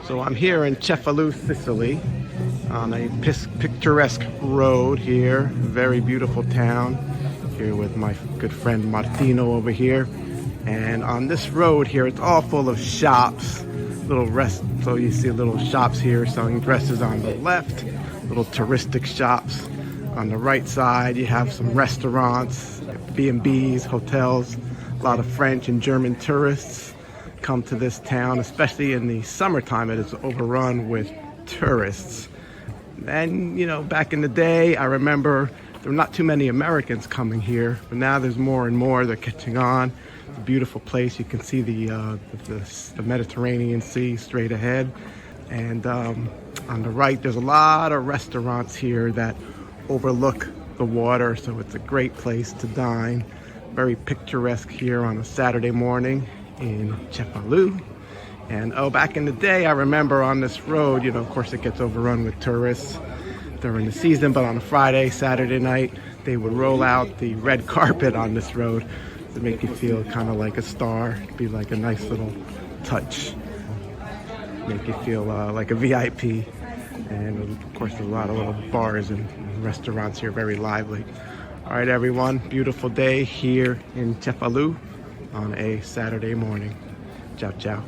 So I'm here in Cefalu, Sicily, on a picturesque road here. Very beautiful town. Here with my good friend Martino over here. And on this road here, it's all full of shops, so you see little shops here selling dresses on the left, little touristic shops. On the right side, you have some restaurants, B&Bs, hotels. A lot of French and German tourists come to this town, especially in the summertime. It is overrun with tourists. And, you know, back in the day, I remember there were not too many Americans coming here, but now there's more and more. They're catching on. It's a beautiful place. You can see the Mediterranean Sea straight ahead. And on the right, there's a lot of restaurants here that overlook the water, so it's a great place to dine. Very picturesque here on a Saturday morning in Cefalù. And back in the day, I remember on this road, you know, of course it gets overrun with tourists during the season, but on a Friday, Saturday night, they would roll out the red carpet on this road to make you feel kind of like a star. It'd be like a nice little touch, make you feel like a VIP. And of course, there's a lot of little bars and restaurants here, very lively. All right, everyone, beautiful day here in Cefalù on a Saturday morning. Ciao, ciao.